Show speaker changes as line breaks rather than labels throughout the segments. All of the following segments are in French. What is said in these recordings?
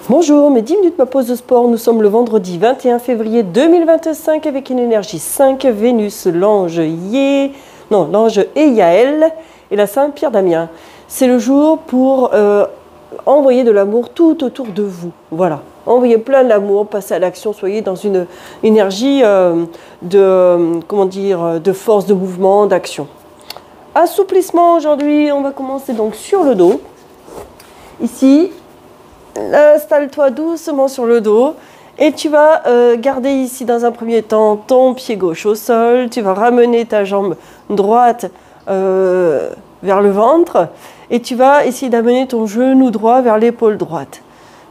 Bonjour, mes 10 minutes ma pause de sport. Nous sommes le vendredi 21 février 2025 avec une énergie 5, Vénus, l'ange Eyaël et la Saint Pierre Damien. C'est le jour pour envoyer de l'amour tout autour de vous. Voilà, envoyez plein d'amour, passez à l'action, soyez dans une énergie de force, de mouvement, d'action. Assouplissement aujourd'hui, on va commencer donc sur le dos. Ici. Installe-toi doucement sur le dos et tu vas garder ici dans un premier temps ton pied gauche au sol. Tu vas ramener ta jambe droite vers le ventre et tu vas essayer d'amener ton genou droit vers l'épaule droite.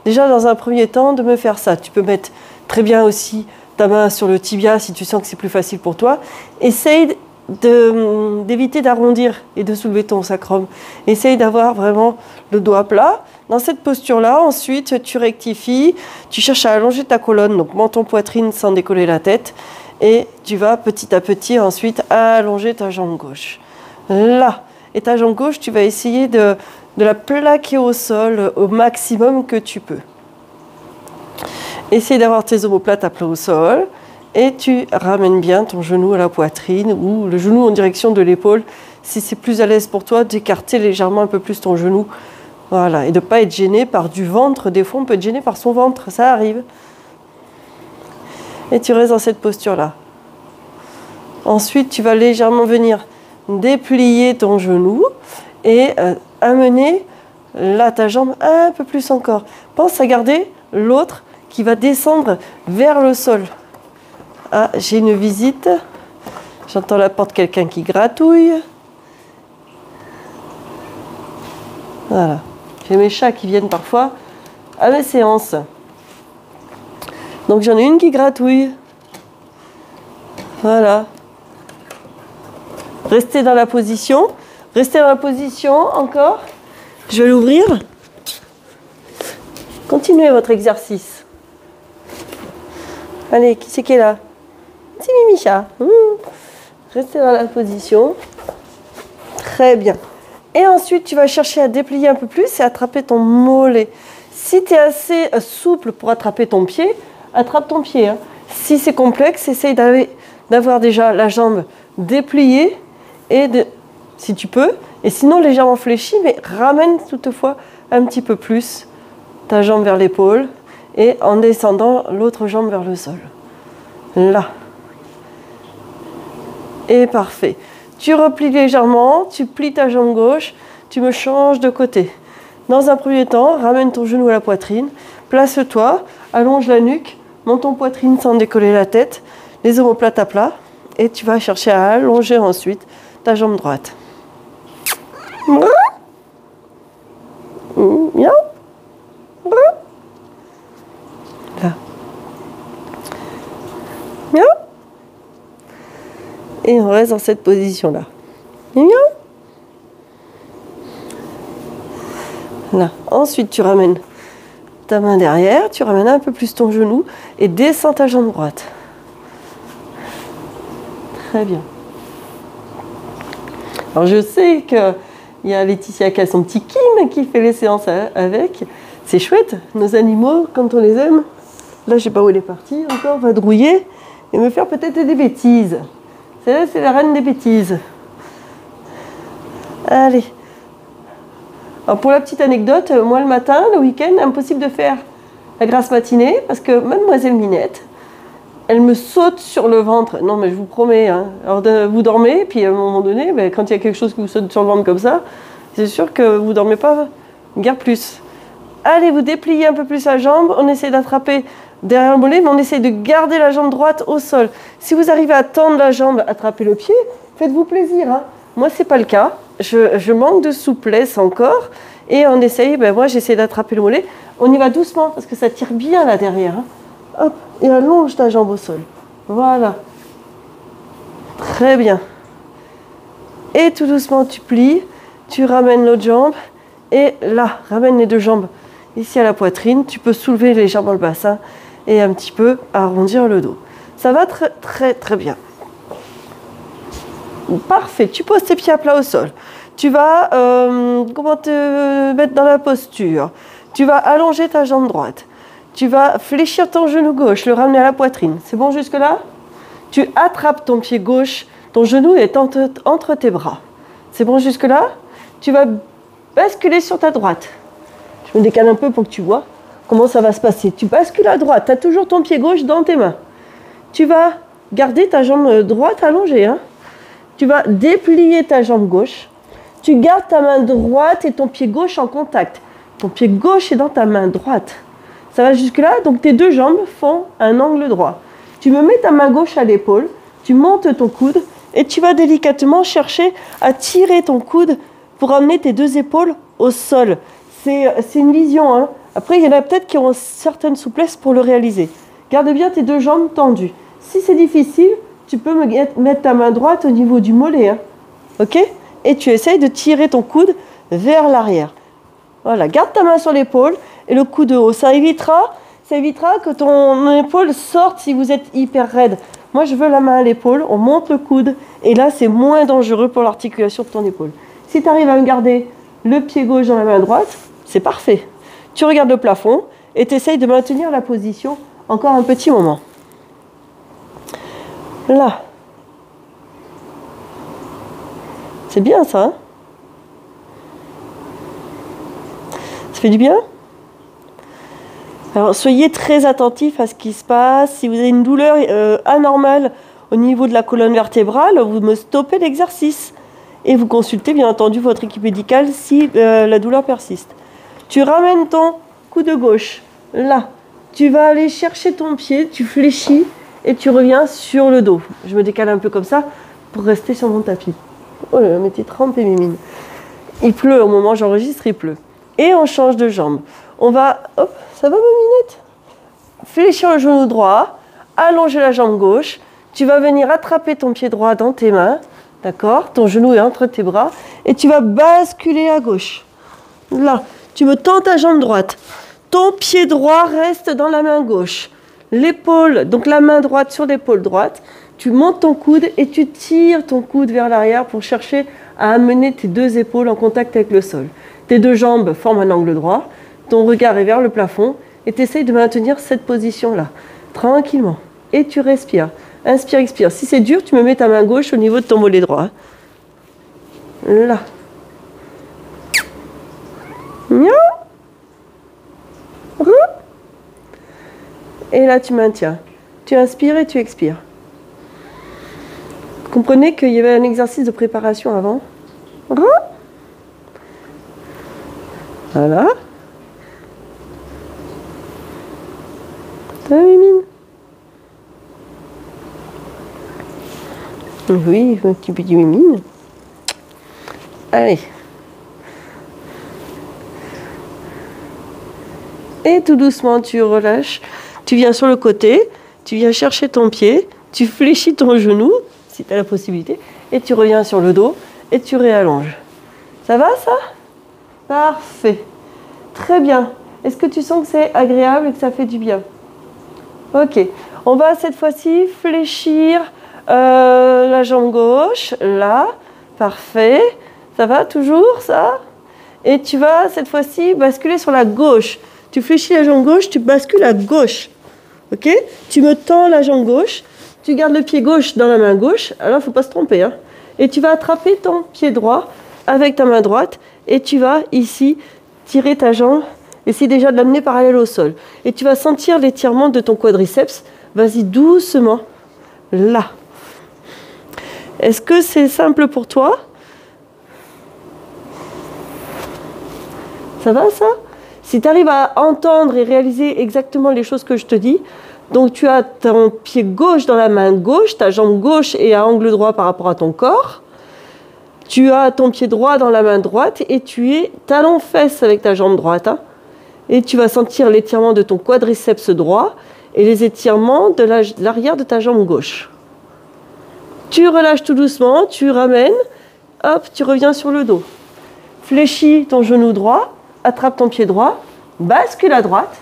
Déjà dans un premier temps de me faire ça. Tu peux mettre très bien aussi ta main sur le tibia si tu sens que c'est plus facile pour toi. Essaye d'éviter d'arrondir et de soulever ton sacrum. Essaye d'avoir vraiment le doigt plat. Dans cette posture-là, ensuite, tu rectifies, tu cherches à allonger ta colonne, donc menton poitrine sans décoller la tête. Et tu vas petit à petit ensuite allonger ta jambe gauche. Là. Et ta jambe gauche, tu vas essayer de la plaquer au sol au maximum que tu peux. Essaye d'avoir tes omoplates à plat au sol. Et tu ramènes bien ton genou à la poitrine ou le genou en direction de l'épaule. Si c'est plus à l'aise pour toi, d'écarter légèrement un peu plus ton genou. Voilà, et de ne pas être gêné par du ventre. Des fois, on peut être gêné par son ventre, ça arrive. Et tu restes dans cette posture-là. Ensuite, tu vas légèrement venir déplier ton genou et amener là ta jambe un peu plus encore. Pense à garder l'autre qui va descendre vers le sol. Ah, j'ai une visite. J'entends la porte, quelqu'un qui gratouille. Voilà. J'ai mes chats qui viennent parfois à mes séances. Donc j'en ai une qui gratouille. Voilà. Restez dans la position. Restez dans la position encore. Je vais l'ouvrir. Continuez votre exercice. Allez, qui c'est qui est là? C'est Mimicha. Restez dans la position. Très bien. Et ensuite, tu vas chercher à déplier un peu plus et attraper ton mollet. Si tu es assez souple pour attraper ton pied, attrape ton pied. Hein. Si c'est complexe, essaye d'avoir déjà la jambe dépliée, si tu peux. Et sinon, légèrement fléchie, mais ramène toutefois un petit peu plus ta jambe vers l'épaule et en descendant l'autre jambe vers le sol. Là. Et parfait. Tu replies légèrement, tu plies ta jambe gauche, tu me changes de côté. Dans un premier temps, ramène ton genou à la poitrine, place-toi, allonge la nuque, menton poitrine sans décoller la tête, les omoplates à plat, et tu vas chercher à allonger ensuite ta jambe droite. Miaou. Là. Miaou. Et on reste dans cette position-là. Là. Ensuite, tu ramènes ta main derrière, tu ramènes un peu plus ton genou et descends ta jambe droite. Très bien. Alors, je sais qu'il y a Laetitia qui a son petit Kim qui fait les séances avec. C'est chouette, nos animaux, quand on les aime. Là, je ne sais pas où elle est partie encore, va drouiller et me faire peut-être des bêtises. Celle-là, c'est la reine des bêtises. Allez. Alors pour la petite anecdote, moi le matin, le week-end, impossible de faire la grasse matinée parce que mademoiselle Minette, elle me saute sur le ventre. Non mais je vous promets, hein. Alors vous dormez, puis à un moment donné, quand il y a quelque chose qui vous saute sur le ventre comme ça, c'est sûr que vous ne dormez pas guère plus. Allez, vous dépliez un peu plus la jambe, on essaie d'attraper derrière le mollet, mais on essaie de garder la jambe droite au sol. Si vous arrivez à tendre la jambe, attraper le pied, faites-vous plaisir. Hein. Moi, ce n'est pas le cas. Je manque de souplesse encore. Et on essaye, moi j'essaie d'attraper le mollet. On y va doucement parce que ça tire bien là derrière. Hein. Hop, et allonge ta jambe au sol. Voilà. Très bien. Et tout doucement, tu plies, tu ramènes l'autre jambe. Et là, ramène les deux jambes ici à la poitrine. Tu peux soulever légèrement le bassin et un petit peu arrondir le dos. Ça va très bien. Parfait. Tu poses tes pieds à plat au sol. Tu vas comment te mettre dans la posture. Tu vas allonger ta jambe droite. Tu vas fléchir ton genou gauche, le ramener à la poitrine. C'est bon jusque-là? Tu attrapes ton pied gauche, ton genou est entre tes bras. C'est bon jusque-là? Tu vas basculer sur ta droite. Je me décale un peu pour que tu vois comment ça va se passer. Tu bascules à droite, tu as toujours ton pied gauche dans tes mains. Tu vas garder ta jambe droite allongée. Hein. Tu vas déplier ta jambe gauche. Tu gardes ta main droite et ton pied gauche en contact. Ton pied gauche est dans ta main droite. Ça va jusque-là? Donc tes deux jambes font un angle droit. Tu me mets ta main gauche à l'épaule, tu montes ton coude et tu vas délicatement chercher à tirer ton coude pour amener tes deux épaules au sol. C'est une vision. Hein. Après, il y en a peut-être qui ont certaines souplesses pour le réaliser. Garde bien tes deux jambes tendues. Si c'est difficile, tu peux mettre ta main droite au niveau du mollet. Hein. Ok? Et tu essayes de tirer ton coude vers l'arrière. Voilà, garde ta main sur l'épaule et le coude haut. Ça évitera que ton épaule sorte si vous êtes hyper raide. Moi, je veux la main à l'épaule, on monte le coude et là, c'est moins dangereux pour l'articulation de ton épaule. Si tu arrives à me garder le pied gauche dans la main droite, c'est parfait. Tu regardes le plafond et tu essayes de maintenir la position encore un petit moment. Là. C'est bien ça, hein? Ça fait du bien? Alors, soyez très attentifs à ce qui se passe. Si vous avez une douleur anormale au niveau de la colonne vertébrale, vous me stoppez l'exercice. Et vous consultez, bien entendu, votre équipe médicale si la douleur persiste. Tu ramènes ton coude gauche, là. Tu vas aller chercher ton pied, tu fléchis et tu reviens sur le dos. Je me décale un peu comme ça pour rester sur mon tapis. Oh là là, mais t'es trempée, Mimine. Il pleut, au moment où j'enregistre, il pleut. Et on change de jambe. On va... Hop, ça va, Miminette? Fléchir le genou droit, allonger la jambe gauche. Tu vas venir attraper ton pied droit dans tes mains. D'accord? Ton genou est entre tes bras. Et tu vas basculer à gauche. Là, tu me tends ta jambe droite. Ton pied droit reste dans la main gauche. L'épaule, donc la main droite sur l'épaule droite. Tu montes ton coude et tu tires ton coude vers l'arrière pour chercher à amener tes deux épaules en contact avec le sol. Tes deux jambes forment un angle droit. Ton regard est vers le plafond et tu essayes de maintenir cette position-là, tranquillement. Et tu respires. Inspire, expire. Si c'est dur, tu me mets ta main gauche au niveau de ton mollet droit. Là. Et là, tu maintiens. Tu inspires et tu expires. Vous comprenez qu'il y avait un exercice de préparation avant? Voilà. Ça va, Mimine? Oui, un petit peu de Mimine. Allez. Et tout doucement, tu relâches. Tu viens sur le côté, tu viens chercher ton pied, tu fléchis ton genou, si tu as la possibilité, et tu reviens sur le dos et tu réallonges. Ça va, ça? Parfait. Très bien. Est-ce que tu sens que c'est agréable et que ça fait du bien? Ok. On va cette fois-ci fléchir la jambe gauche, là. Parfait. Ça va toujours, ça? Et tu vas cette fois-ci basculer sur la gauche. Tu fléchis la jambe gauche, tu bascules à gauche. Ok? Tu me tends la jambe gauche, tu gardes le pied gauche dans la main gauche, alors il ne faut pas se tromper. Hein? Et tu vas attraper ton pied droit avec ta main droite et tu vas ici tirer ta jambe, essayer déjà de l'amener parallèle au sol. Et tu vas sentir l'étirement de ton quadriceps. Vas-y doucement, là. Est-ce que c'est simple pour toi? Ça va, ça? Si tu arrives à entendre et réaliser exactement les choses que je te dis, donc tu as ton pied gauche dans la main gauche, ta jambe gauche est à angle droit par rapport à ton corps, tu as ton pied droit dans la main droite et tu es talon-fesse avec ta jambe droite. Hein, et tu vas sentir l'étirement de ton quadriceps droit et les étirements de l'arrière de ta jambe gauche. Tu relâches tout doucement, tu ramènes, hop, tu reviens sur le dos. Fléchis ton genou droit. Attrape ton pied droit, bascule à droite.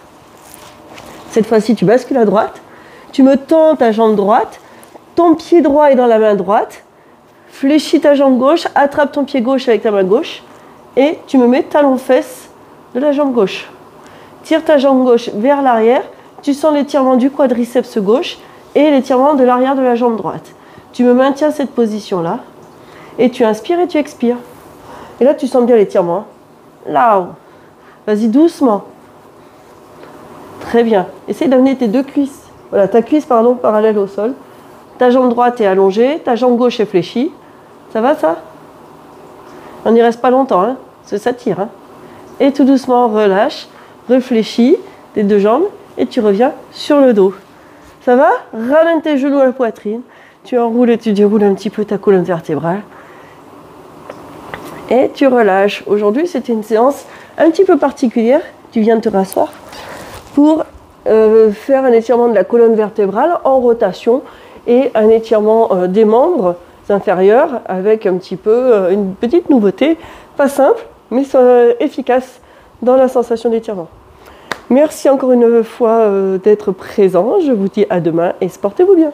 Cette fois-ci, tu bascules à droite. Tu me tends ta jambe droite. Ton pied droit est dans la main droite. Fléchis ta jambe gauche, attrape ton pied gauche avec ta main gauche et tu me mets talon-fesse de la jambe gauche. Tire ta jambe gauche vers l'arrière, tu sens l'étirement du quadriceps gauche et l'étirement de l'arrière de la jambe droite. Tu me maintiens cette position-là et tu inspires et tu expires. Et là, tu sens bien l'étirement. Là, vas-y doucement. Très bien. Essaye d'amener tes deux cuisses. Voilà, ta cuisse, pardon, parallèle au sol. Ta jambe droite est allongée, ta jambe gauche est fléchie. Ça va, ça? On n'y reste pas longtemps, hein, parce que ça tire. Hein. Et tout doucement, relâche, réfléchis tes deux jambes et tu reviens sur le dos. Ça va? Ramène tes genoux à la poitrine. Tu enroules et tu déroules un petit peu ta colonne vertébrale. Et tu relâches. Aujourd'hui, c'était une séance un petit peu particulière. Tu viens de te rasseoir pour faire un étirement de la colonne vertébrale en rotation et un étirement des membres inférieurs avec un petit peu une petite nouveauté, pas simple, mais efficace dans la sensation d'étirement. Merci encore une fois d'être présent. Je vous dis à demain et portez-vous bien.